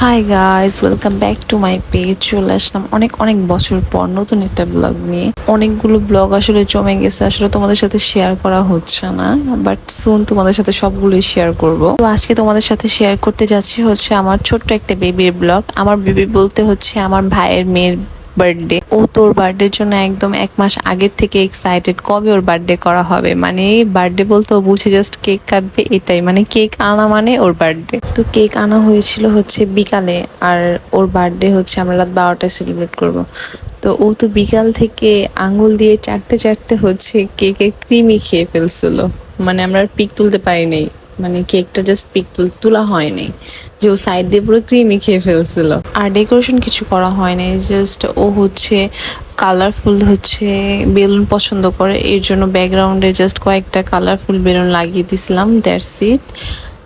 Hi guys, welcome back to my page. চলে আসলাম অনেক অনেক বছর পর নতুন একটা ব্লগ নিয়ে। অনেকগুলো ব্লগ আসলে জমে গেছে, আসলে তোমাদের সাথে শেয়ার করা হচ্ছে না, বাট সুন তোমাদের সাথে সবগুলোই শেয়ার করব। তো আজকে তোমাদের সাথে শেয়ার করতে যাচ্ছি হচ্ছে আমার ছোট্ট একটা বেবির ব্লগ। আমার বেবি বলতে হচ্ছে আমার ভাইয়ের মেয়ের বার্থডে। ও তোর বার্থডের জন্য একদম 1 মাস আগের থেকে এক্সাইটেড, কবে ওর বার্থডে করা হবে। মানে বার্থডে বলতে ও বুঝে জাস্ট কেক কাটবে এটাই, মানে কেক আনা মানে ওর বার্থডে। তো কেক আনা হয়েছিল হচ্ছে বিকালে, আর ওর বার্থডে হচ্ছে আমরা রাত 12টায় সেলিব্রেট করব। তো ও তো বিকাল থেকে আঙ্গুল দিয়ে চাটতে চাটতে হচ্ছে কেকের ক্রিমই খেয়ে ফেলছিল। মানে আমরা পিক তুলতে পারি নাই, মানে কেকটা জাস্ট পিক তোলা হয়নি, যে ও সাইড দিয়ে পুরো ক্রিমই খেয়ে ফেলছিল। আর ডেকোরেশন কিছু করা হয়নি, জাস্ট ও হচ্ছে কালারফুল হচ্ছে বেলুন পছন্দ করে, এর জন্য ব্যাকগ্রাউন্ডে জাস্ট কয়েকটা কালারফুল বেলুন লাগিয়ে দিয়েছিলাম, দ্যাটস ইট।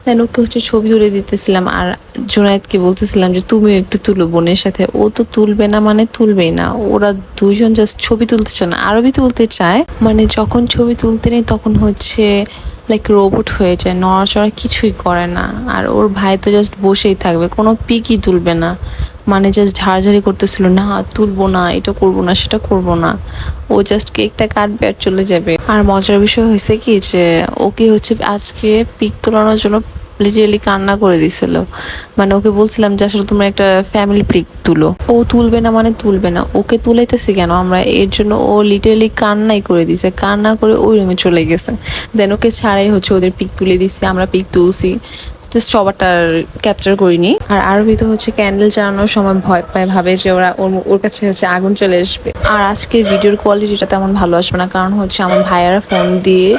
দেন ওকে হচ্ছে ছবি তুলে দিতেছিলাম, আর জুনায়েদকে বলতেছিলাম যে তুমিও একটু তুলো বোনের সাথে। ও তো তুলবে না, মানে তুলবেই না। ওরা দুইজন জাস্ট ছবি তুলতে চায় না, আরবি তুলতে চায়, মানে যখন ছবি তুলতে নেই তখন হচ্ছে লাইক রোবট হয়ে যায়, নড়াচড়া কিছুই করে না। আর ওর ভাই তো জাস্ট বসেই থাকবে, কোনো পিকই তুলবে না, মানে জাস্ট ঝাড়ঝাড়ি করতেছিল, না তুলবো না, এটা করবো না, সেটা করবো না। ও জাস্ট কেকটা কাটবে আর চলে যাবে। আর মজার বিষয় হয়েছে কি, যে ওকে হচ্ছে আজকে পিক তোলানোর জন্য লিটারালি কান্না করে দিছিল। মানে ওকে বলছিলাম যে আসলে তোমরা একটা ফ্যামিলি পিক তুলো, ও তুলবে না, মানে তুলবে না। ওকে তুলাইতেছি কেন আমরা, এর জন্য ও লিটারালি কান্নাই করে দিছে, কান্না করে ওই রুমে চলে গেছে। দেন ওকে ছাড়াই হচ্ছে ওদের পিক তুলে দিচ্ছে, আমরা পিক তুলছি, জাস্ট সবারটা ক্যাপচার করিনি। আর আরবি তো হচ্ছে ক্যান্ডেল চালানোর সময় ভয় পায়, ভাবে যে ওর কাছে হচ্ছে আগুন চলে আসবে। আর আজকের ভিডিওর কোয়ালিটিটা তেমন ভালো আসবে না, কারণ হচ্ছে আমার ভাইয়ারা ফোন দিয়ে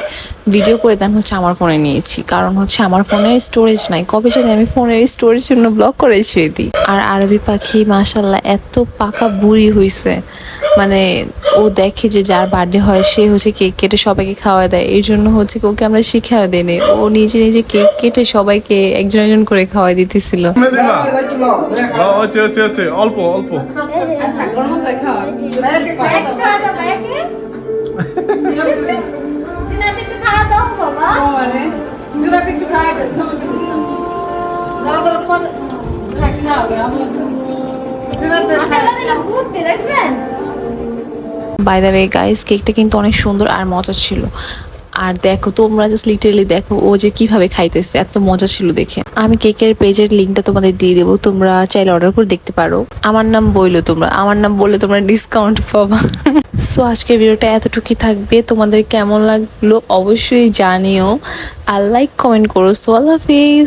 ভিডিও করে দেন হচ্ছে আমার ফোনে নিয়েছি, কারণ হচ্ছে আমার ফোনের স্টোরেজ নাই। কবে জানি আমি ফোনের স্টোরেজ জন্য ব্লক করে ছেড়ে দিই। আর আরবি পাখি মাশাল্লাহ এত পাকা বুড়ি হয়েছে, মানে ও দেখে যে যার বার্থডে হয় সে হচ্ছে কেক কেটে সবাইকে খাওয়া দেয়, এই জন্য হচ্ছে ওকে আমরা শিখাও দিই, ও নিজে নিজে কেক কেটে সবাইকে একজন একজন করে খাওয়াই দিতেছিল। অল্প অল্প বাই দ্য ওয়ে গাইস, কেকটা কিন্তু অনেক সুন্দর আর মজা ছিল। আর দেখো তোমরা জাস্ট লিটারালি দেখো ও যে কিভাবে খাইতেছে, এত মজা ছিল দেখে। আমি কেকের পেজের লিঙ্কটা তোমাদের দিয়ে দেবো, তোমরা চাইলে অর্ডার করে দেখতে পারো। আমার নাম বললো, তোমরা আমার নাম বললে তোমরা ডিসকাউন্ট পাবা। সো আজকের ভিডিওটা এতটুকুই থাকবে, তোমাদের কেমন লাগলো অবশ্যই জানিও, আর লাইক কমেন্ট করো। সো আল্লাহ হাফিজ।